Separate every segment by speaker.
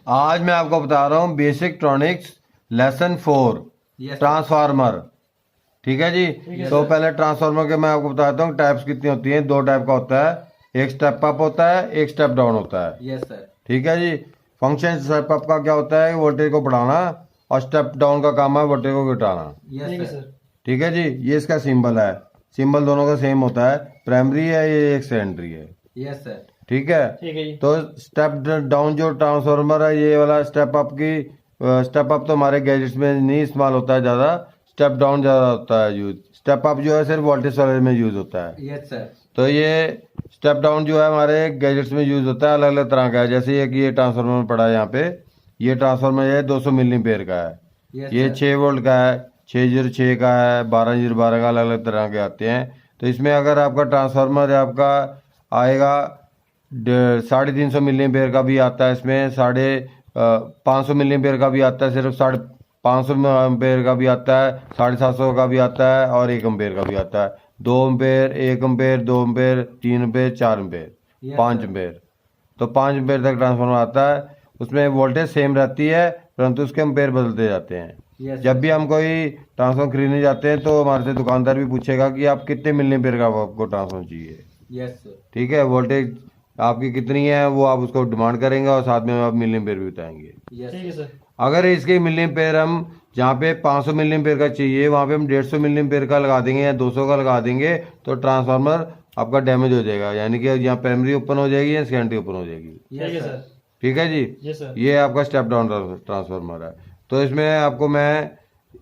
Speaker 1: आज मैं आपको बता रहा हूँ बेसिक ट्रॉनिक्स लेसन 4 ट्रांसफार्मर। ठीक है जी। तो पहले ट्रांसफार्मर के मैं आपको बताता हूँ टाइप्स कितनी होती हैं। दो टाइप का होता है, एक स्टेप अप होता है, एक स्टेप डाउन होता है।
Speaker 2: Yes sir.
Speaker 1: ठीक है जी। फंक्शन स्टेप अप का क्या होता है, वोल्टेज को बढ़ाना, और स्टेप डाउन का काम है वोल्टेज को घटाना।
Speaker 2: Yes sir.
Speaker 1: ठीक है जी। ये इसका सिंबल है, सिंबल दोनों का सेम होता है। प्राइमरी है ये, एक सेकेंडरी है।
Speaker 2: Yes sir.
Speaker 1: ठीक है जी। तो स्टेप डाउन जो ट्रांसफार्मर है, ये वाला स्टेप अप की स्टेप अप तो हमारे गैजेट्स में नहीं इस्तेमाल होता है ज़्यादा, स्टेप डाउन ज़्यादा होता है यूज। स्टेप अप जो है सिर्फ वोल्टेज वाले में यूज होता है।
Speaker 2: Yes sir.
Speaker 1: तो ये स्टेप डाउन जो है हमारे गैजेट्स में यूज होता है, अलग अलग तरह का है। जैसे ये ट्रांसफार्मर पड़ा है यहाँ पे, ये ट्रांसफार्मर है 200 मिली एम्पेयर का है। ये 6 वोल्ट का है, 606 का है, 1212 का, अलग अलग तरह के आते हैं। तो इसमें अगर आपका ट्रांसफार्मर आपका आएगा 350 मिली एम्पेयर का भी आता है, इसमें 550 मिली एम्पेयर का भी आता है, सिर्फ 550 एम्पेयर का भी आता है, 750 का भी आता है, और 1 एम्पेयर का भी आता है। 2 ampere, 1 ampere, 2 ampere, 3 ampere, 4 ampere, 5 ampere. तो 5 एम्पेयर तक ट्रांसफार्मर आता है। उसमें वोल्टेज सेम रहती है, परंतु उसके एम्पेयर बदलते जाते हैं। जब भी हम कोई ट्रांसफार्मर खरीदने जाते हैं तो हमारे से दुकानदार भी पूछेगा कि आप कितने मिली एम्पेयर का आपको ट्रांसफार्मर चाहिए।
Speaker 2: Yes sir.
Speaker 1: ठीक है। वोल्टेज आपकी कितनी है वो आप उसको डिमांड करेंगे, और साथ में आप मिली एम्पेयर भी बताएंगे।
Speaker 2: यस ठीक है सर।
Speaker 1: अगर इसके मिली एम्पेयर हम जहाँ पे 500 मिली एम्पेयर का चाहिए वहाँ पे हम 150 मिली एम्पेयर का लगा देंगे या 200 का लगा देंगे, तो ट्रांसफार्मर आपका डैमेज हो जाएगा, यानी कि यहाँ प्राइमरी ओपन हो जाएगी या सेकेंडरी ओपन हो जाएगी।
Speaker 2: Yes sir.
Speaker 1: ठीक है जी।
Speaker 2: Yes sir.
Speaker 1: ये आपका स्टेप डाउन ट्रांसफार्मर है। तो इसमें आपको मैं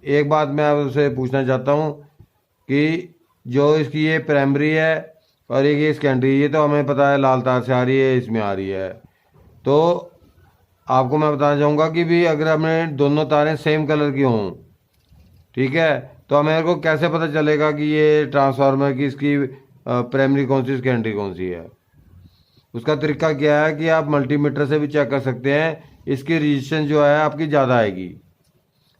Speaker 1: एक बात मैं आपसे पूछना चाहता हूँ कि जो इसकी ये प्राइमरी है और एक ये सेकेंडरी, ये तो हमें पता है लाल तार से आ रही है, इसमें आ रही है। तो आपको मैं बताना चाहूँगा कि भी अगर हमें दोनों तारें सेम कलर की हों, ठीक है, तो हमें को कैसे पता चलेगा कि ये ट्रांसफार्मर की इसकी प्राइमरी कौन सी सेकेंडरी कौन सी है। उसका तरीका क्या है कि आप मल्टीमीटर से भी चेक कर सकते हैं। इसकी रजिस्टेंस जो है आपकी ज़्यादा आएगी।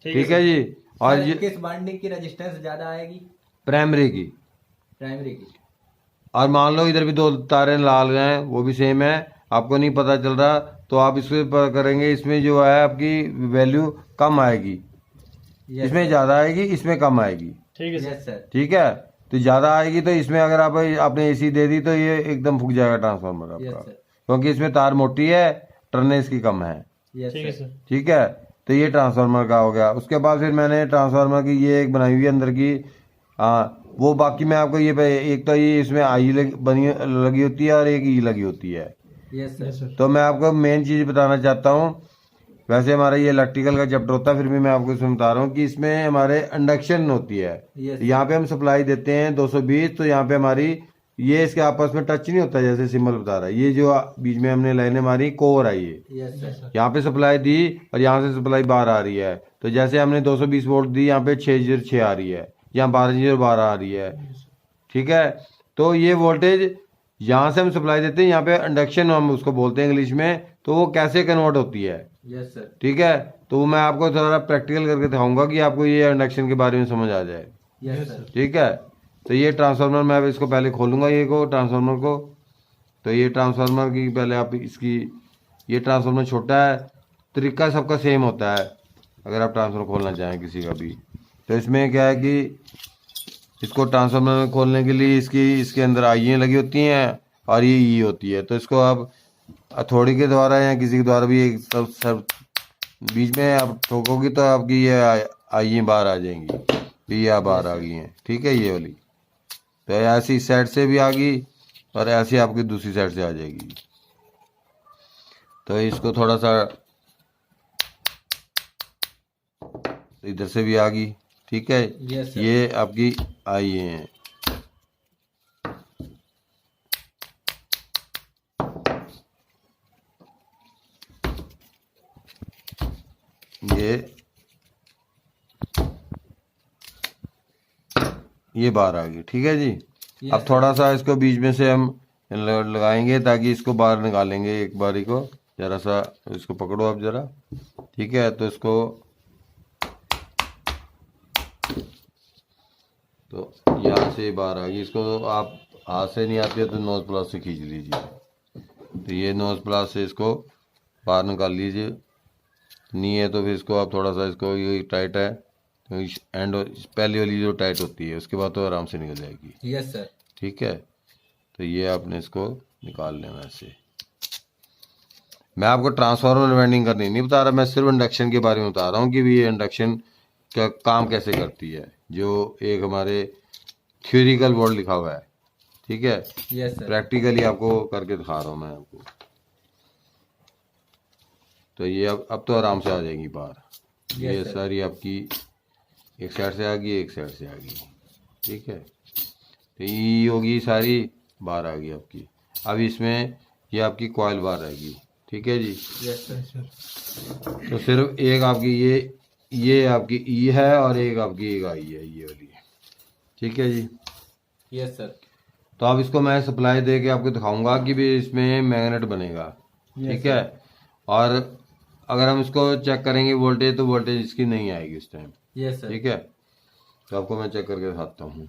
Speaker 1: ठीक है जी। और ये
Speaker 2: किस वाइंडिंग की रेजिस्टेंस ज्यादा आएगी?
Speaker 1: प्राइमरी की।
Speaker 2: प्राइमरी की।
Speaker 1: और मान लो इधर भी 2 तारें लाल हैं, वो भी सेम है, आपको नहीं पता चल रहा, तो आप इसको पता करेंगे, इसमें जो है आपकी वैल्यू कम आएगी, इसमें ज़्यादा आएगी, इसमें कम आएगी।
Speaker 2: ठीक है सर।
Speaker 1: ठीक है। तो ज़्यादा आएगी तो इसमें अगर आपने एसी दे दी तो ये एकदम फूक जाएगा ट्रांसफार्मर आपका, क्योंकि इसमें तार मोटी है, टर्ने इसकी कम है।
Speaker 2: ठीक है सर।
Speaker 1: ठीक है। तो ये ट्रांसफार्मर का हो गया। उसके बाद फिर मैंने ट्रांसफार्मर की ये एक बनाई हुई है अंदर की, वो बाकी मैं आपको ये एक तो ये इसमें आई बनी लगी होती है और एक ई लगी होती है।
Speaker 2: Yes sir.
Speaker 1: तो मैं आपको मेन चीज़ बताना चाहता हूँ। वैसे हमारा ये इलेक्ट्रिकल का चैप्टर होता है, फिर भी मैं आपको इसमें बता रहा हूँ कि इसमें हमारे इंडक्शन होती है। यहाँ पे हम सप्लाई देते हैं 220, तो यहाँ पे हमारी ये इसके आपस में टच नहीं होता, जैसे सिंबल बता रहा है। ये जो बीच में हमने लाइनें मारी कोर आई है, यहाँ पे सप्लाई दी और यहाँ से सप्लाई बाहर आ रही है। तो जैसे हमने 220 वोल्ट दी, यहाँ पे 606 आ रही है, यहाँ 1212 आ रही है। ठीक है। तो ये वोल्टेज यहाँ से हम सप्लाई देते हैं, यहाँ पे इंडक्शन हम उसको बोलते हैं इंग्लिश में, तो वो कैसे कन्वर्ट होती है।
Speaker 2: Yes sir.
Speaker 1: ठीक है। तो मैं आपको थोड़ा प्रैक्टिकल करके दिखाऊंगा कि आपको ये इंडक्शन के बारे में समझ आ जाए।
Speaker 2: Yes sir.
Speaker 1: ठीक है। तो ये ट्रांसफार्मर मैं इसको पहले खोलूंगा, ये को ट्रांसफार्मर को। तो ये ट्रांसफार्मर की पहले आप इसकी, ये ट्रांसफार्मर छोटा है, तरीका सबका सेम होता है अगर आप ट्रांसफार्मर खोलना चाहें किसी का भी। तो इसमें क्या है कि इसको ट्रांसफार्मर में खोलने के लिए इसके अंदर आईएं लगी होती हैं और ये ई होती है। तो इसको आप हथौड़ी के द्वारा या किसी के द्वारा भी एक सब बीच में आप ठोकोगी तो आपकी ये आईएं बाहर आ जाएंगी। ये बाहर आ गई हैं। ठीक है, ये वाली। तो ऐसी इस साइड से भी आ गई और ऐसी आपकी दूसरी साइड से आ जाएगी। तो इसको थोड़ा सा इधर से भी आ गई। ठीक है। ये आपकी आई है। ये बाहर आ गई। ठीक है जी। अब थोड़ा सा इसको बीच में से हम लगाएंगे ताकि इसको बाहर निकालेंगे एक बारी को। जरा सा इसको पकड़ो आप जरा। ठीक है। तो इसको तो यहाँ से बाहर आ गई। इसको आप हाथ से नहीं आती है तो नोज प्लस से खींच लीजिए। तो ये नोज प्लस से इसको बाहर निकाल लीजिए। नहीं है तो फिर इसको आप थोड़ा सा, इसको ये टाइट है तो एंड पहली वाली जो टाइट होती है उसके बाद तो आराम से निकल जाएगी।
Speaker 2: Yes sir.
Speaker 1: ठीक है, तो ये आपने इसको निकाल लेना ऐसे। मैं आपको ट्रांसफार्मर वेल्डिंग करनी नहीं बता रहा, मैं सिर्फ इंडक्शन के बारे में बता रहा हूँ कि भी ये इंडक्शन का काम कैसे करती है, जो एक हमारे थ्योरिकल वर्ड लिखा हुआ है। ठीक है,
Speaker 2: यस सर।
Speaker 1: प्रैक्टिकली आपको करके दिखा रहा हूँ मैं आपको। तो ये अब तो आराम से आ जाएगी बाहर। ये
Speaker 2: सर।
Speaker 1: सारी आपकी एक साइड से आ गई, एक साइड से आ गई। ठीक है, तो ये होगी सारी बाहर आ गई आपकी। अब इसमें ये आपकी कॉइल बाहर आएगी। ठीक है जी।
Speaker 2: Yes sir.
Speaker 1: तो सिर्फ एक आपकी ये आपकी ई है और एक आपकी एक आई है, ये वाली। ठीक है जी।
Speaker 2: Yes sir.
Speaker 1: तो अब इसको मैं सप्लाई दे के आपको दिखाऊंगा कि भी इसमें मैग्नेट बनेगा। ठीक है, और अगर हम इसको चेक करेंगे वोल्टेज, तो वोल्टेज इसकी नहीं आएगी इस टाइम।
Speaker 2: Yes sir.
Speaker 1: ठीक है, तो आपको मैं चेक करके दिखाता हूँ।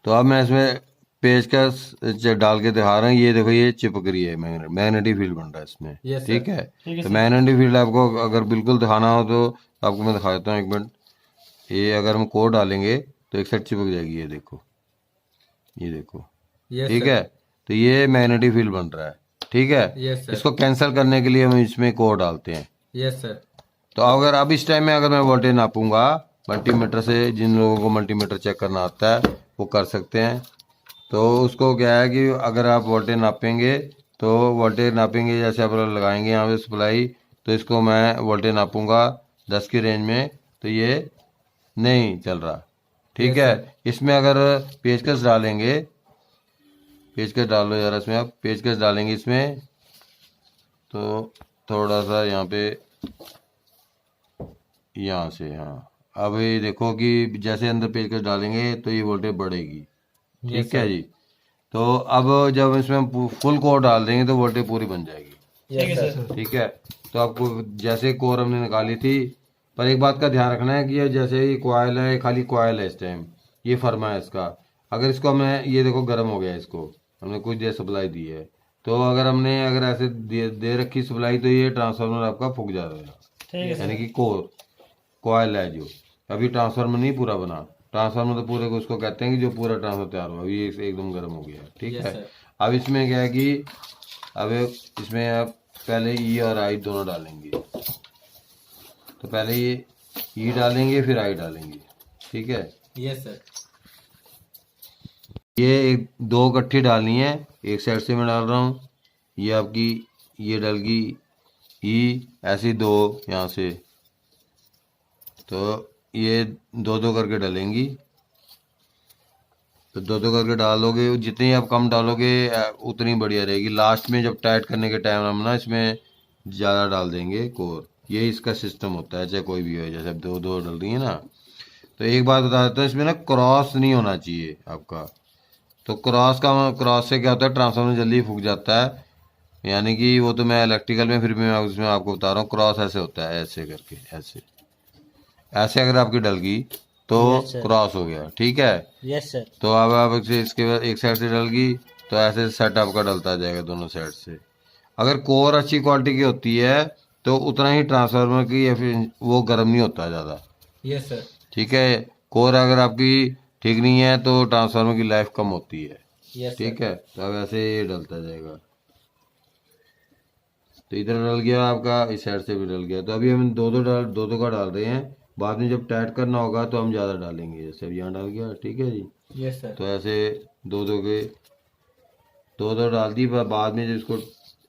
Speaker 1: तो अब मैं इसमें पेचकस डाल के दिखा रहा हूँ। ये देखो, ये चिपक रही है, मैग्नेटिक फील्ड बन रहा है इसमें।
Speaker 2: Yes, sir.
Speaker 1: ठीक है, तो मैग्नेटिक फील्ड आपको अगर बिल्कुल दिखाना हो तो आपको मैं दिखा देता हूँ, एक मिनट। ये अगर हम कोड डालेंगे तो एक साइड चिपक जाएगी, ये देखो, ये देखो।
Speaker 2: यस
Speaker 1: ठीक
Speaker 2: सर।
Speaker 1: है, तो ये मैग्नेटिक फील्ड बन रहा है। ठीक है,
Speaker 2: यस सर।
Speaker 1: इसको कैंसिल करने के लिए हम इसमें कोड डालते हैं।
Speaker 2: Yes sir.
Speaker 1: तो अगर अब इस टाइम में अगर मैं वोल्टेज नापूंगा मल्टीमीटर से, जिन लोगों को मल्टीमीटर चेक करना आता है वो कर सकते हैं। तो उसको क्या है कि अगर आप वोल्टेज नापेंगे तो वोल्टेज नापेंगे, जैसे आप लगाएंगे यहाँ पे सप्लाई, तो इसको मैं वोल्टेज नापूंगा 10 की रेंज में, तो ये नहीं चल रहा। ठीक है, इसमें अगर पेचकस डालेंगे, पेचकस डालो यार इसमें, आप पेचकस डालेंगे इसमें तो थोड़ा सा यहाँ पे, यहाँ से, हाँ। अब ये देखो कि जैसे अंदर पेचकस डालेंगे तो ये वोल्टेज बढ़ेगी। ठीक है जी। तो अब जब इसमें हम फुल कोर डाल देंगे तो वोल्टेज पूरी बन जाएगी।
Speaker 2: Yes sir.
Speaker 1: ठीक है, तो आपको जैसे कोर हमने निकाली थी, पर एक बात का ध्यान रखना है कि ये जैसे ये कॉइल है, खाली कॉइल है इस टाइम, ये फर्मा है इसका। अगर इसको हमने, ये देखो गर्म हो गया, इसको हमने कुछ देर सप्लाई दी है, तो अगर ऐसे दे रखी सप्लाई तो ये ट्रांसफार्मर आपका फूक जाएगा। यानी कि कोर कॉइल है जो, अभी ट्रांसफार्मर नहीं पूरा बना। ट्रांसफार्मर तो पूरे को उसको कहते हैं कि जो पूरा ट्रांसफार्मर तैयार हुआ, अभी एकदम गर्म हो गया। ठीक
Speaker 2: Yes,
Speaker 1: है,
Speaker 2: sir.
Speaker 1: अब इसमें क्या है कि अब इसमें आप पहले ई और आई दोनों डालेंगे। तो पहले ये ई डालेंगे, फिर आई डालेंगे। ठीक है,
Speaker 2: यस सर।
Speaker 1: ये दो इकट्ठी डालनी है, एक साइड से मैं डाल रहा हूँ। ये आपकी ये डल गई ई, ऐसी दो यहाँ से, तो ये दो दो करके डालेंगी। तो दो दो करके डालोगे, जितनी आप कम डालोगे उतनी बढ़िया रहेगी। लास्ट में जब टाइट करने के टाइम हम ना इसमें ज़्यादा डाल देंगे कोर। यही इसका सिस्टम होता है, चाहे कोई भी हो। जैसे अब दो दो डल रही है ना, तो एक बात बता देता हूँ, इसमें ना क्रॉस नहीं होना चाहिए आपका। तो क्रॉस से क्या होता है, ट्रांसफार्मर जल्दी फूक जाता है। यानी कि वो तो मैं इलेक्ट्रिकल में, फिर भी मैं उसमें आपको बता रहा हूँ, क्रॉस ऐसे होता है, ऐसे करके, ऐसे ऐसे अगर आपकी डल गई तो क्रॉस हो गया। ठीक है,
Speaker 2: यस सर।
Speaker 1: तो अब आप इसके बाद एक साइड से डल गई तो ऐसे सेट आपका डलता जाएगा दोनों साइड से। अगर कोर अच्छी क्वालिटी की होती है तो उतना ही ट्रांसफार्मर की वो गर्म नहीं होता ज़्यादा।
Speaker 2: Yes sir.
Speaker 1: ठीक है, कोर अगर आपकी ठीक नहीं है तो ट्रांसफार्मर की लाइफ कम होती है।
Speaker 2: यस
Speaker 1: ठीक है, तो अब ऐसे ये डलता जाएगा। तो इधर डल गया आपका, इस साइड से भी डल गया। तो अभी हम दो दो का डाल रहे हैं, बाद में जब टाइट करना होगा तो हम ज़्यादा डालेंगे। जैसे अब यहाँ डाल गया। ठीक है जी।
Speaker 2: Yes sir.
Speaker 1: तो ऐसे दो दो डाल दी, बाद में जो इसको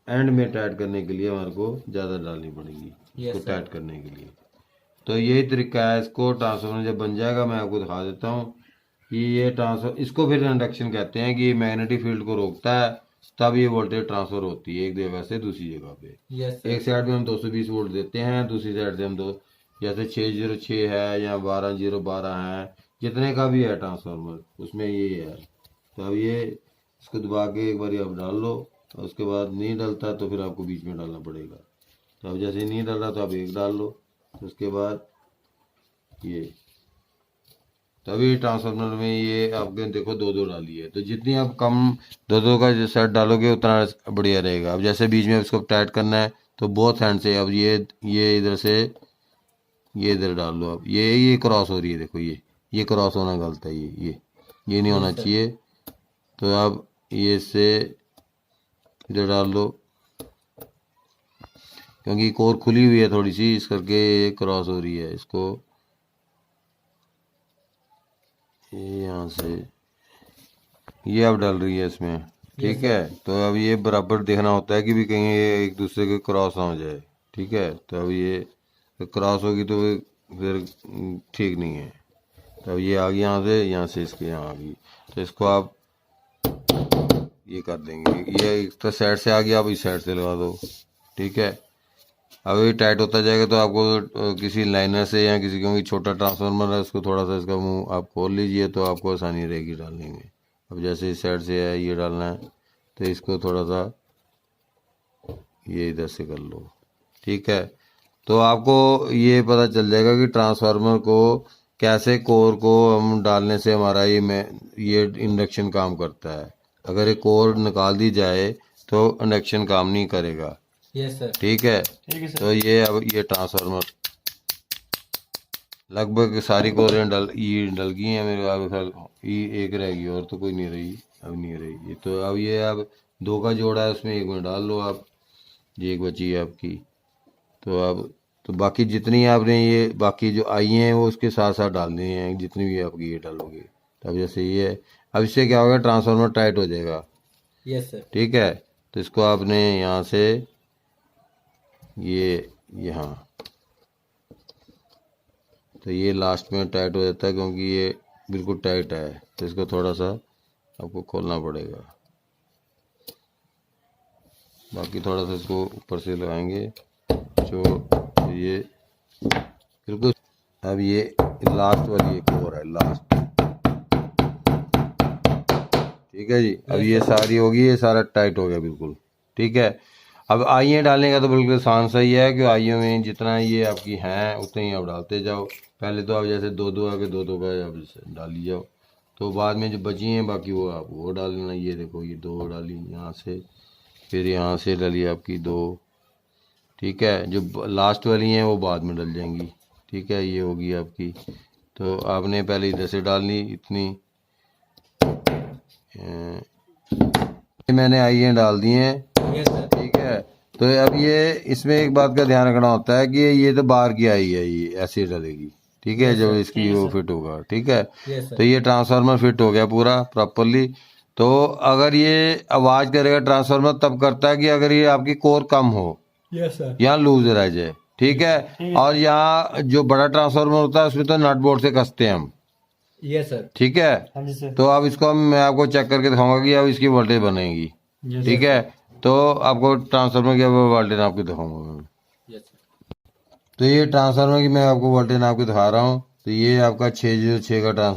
Speaker 1: एंड में टाइट करने के लिए हमारे को ज़्यादा डालनी पड़ेगी, इसको टाइट करने के लिए। तो यही तरीका है। इसको ट्रांसफार्मर जब बन जाएगा मैं आपको दिखा देता हूँ कि ये ट्रांसफर, इसको फिर इंडक्शन कहते हैं कि मैग्नेटिक फील्ड को रोकता है, तब ये वोल्टेज ट्रांसफर होती है एक जगह से दूसरी जगह पे।
Speaker 2: यस
Speaker 1: एक साइड में हम 220 वोल्ट देते हैं, दूसरी साइड से हम जैसे 606 है या 12012 है, जितने का भी है ट्रांसफार्मर उसमें ये है। तो अब ये इसको दबा के एक बार आप डाल लो, और उसके बाद नहीं डलता तो फिर आपको बीच में डालना पड़ेगा। तो अब जैसे नहीं डल रहा तो आप एक डाल लो, तो उसके बाद ये, तभी ट्रांसफार्मर में ये आपने देखो दो दो डाली है। तो जितनी आप कम दो दो का सेट डालोगे उतना बढ़िया रहेगा। अब जैसे बीच में उसको टाइट करना है तो बोथ हैंड से अब ये इधर से ये इधर डाल लो। अब ये क्रॉस हो रही है, देखो ये क्रॉस होना गलत है, ये नहीं होना चाहिए। तो अब ये से इधर डाल दो, क्योंकि कोर खुली हुई है थोड़ी सी, इस करके ये क्रॉस हो रही है। इसको ये यहाँ से ये अब डल रही है इसमें, ठीक है। तो अब ये बराबर देखना होता है कि भी कहीं ये एक दूसरे के क्रॉस ना हो जाए, ठीक है। तो अब ये क्रॉस होगी तो फिर ठीक नहीं है। तो अब ये आ गई यहाँ से इसके यहाँ आ गई, तो इसको आप ये कर देंगे। ये एक तो साइड से आ गया, अब इस साइड से लगा दो, ठीक है। अब ये टाइट होता जाएगा तो आपको किसी लाइनर से या किसी, क्योंकि छोटा ट्रांसफार्मर है, उसको थोड़ा सा इसका मुंह आप खोल लीजिए तो आपको आसानी रहेगी डालने में। अब जैसे इस साइड से है ये डालना है, तो इसको थोड़ा सा ये इधर से कर लो, ठीक है। तो आपको ये पता चल जाएगा कि ट्रांसफार्मर को कैसे कोर को हम डालने से हमारा ये इंडक्शन काम करता है। अगर ये कोर निकाल दी जाए तो इंडक्शन काम नहीं करेगा।
Speaker 2: Yes sir.
Speaker 1: ठीक है। तो ये अब ये ट्रांसफार्मर लगभग सारी कोरें डल गई हैं मेरे ख्याल, एक रहेगी और तो कोई नहीं रही, अब नहीं रही। तो अब ये अब 2 का जोड़ा है, उसमें 1 में डाल लो आप, ये 1 बची है आपकी। तो अब तो बाकी जितनी आपने ये बाकी जो आई हैं वो उसके साथ साथ डालनी है, जितनी भी आपकी ये डालोगे। तो अब जैसे ये अब इससे क्या होगा, ट्रांसफार्मर टाइट हो जाएगा।
Speaker 2: Yes sir.
Speaker 1: ठीक है। तो इसको आपने यहाँ से ये यहाँ, तो ये लास्ट में टाइट हो जाता है क्योंकि ये बिल्कुल टाइट है, तो इसको थोड़ा सा आपको खोलना पड़ेगा। बाकी थोड़ा सा इसको ऊपर से लगाएंगे जो ये बिल्कुल। अब ये लास्ट वाली एक और है, लास्ट, ठीक है जी। अब ये सारी होगी, ये सारा टाइट हो गया बिल्कुल, ठीक है। अब आइए डालने का तो बिल्कुल आसान सही है कि आइयों में जितना ये आपकी हैं उतने ही आप डालते जाओ। पहले तो आप जैसे 2-2 आके 2-2 का आप डाली जाओ, तो बाद में जो बची हैं बाकी वो आप वो डाल लेना। ये देखो ये 2 डाली यहाँ से, फिर यहाँ से डाली आपकी 2, ठीक है। जो लास्ट वाली हैं वो बाद में डल जाएंगी, ठीक है। ये होगी आपकी, तो आपने पहले इधर से डालनी इतनी, मैंने आइए डाल दी हैं, ठीक है। तो अब ये इसमें एक बात का ध्यान रखना होता है कि ये तो बाहर की आई है, ये ऐसे डलेगी, ठीक है, जब इसकी वो फिट होगा, ठीक है। तो ये ट्रांसफार्मर फिट हो गया पूरा प्रॉपरली। तो अगर ये आवाज करेगा ट्रांसफार्मर तब करता है कि अगर ये आपकी कोर कम हो, यहाँ लूज रह जाए, ठीक है। और यहाँ जो बड़ा ट्रांसफार्मर होता है उसमें तो नट बोल्ट से कसते हैं हम,
Speaker 2: यस सर।
Speaker 1: ठीक है। तो अब इसको मैं आपको चेक करके दिखाऊंगा कि अब इसकी वोल्टेज बनेगी, ठीक है। तो आपको ट्रांसफार्मर की वोल्टेज आपको दिखाऊंगा मैं। तो ये ट्रांसफार्मर की मैं आपको वोल्टेज आपको दिखा रहा हूँ। तो ये आपका 606 का ट्रांसफार्मर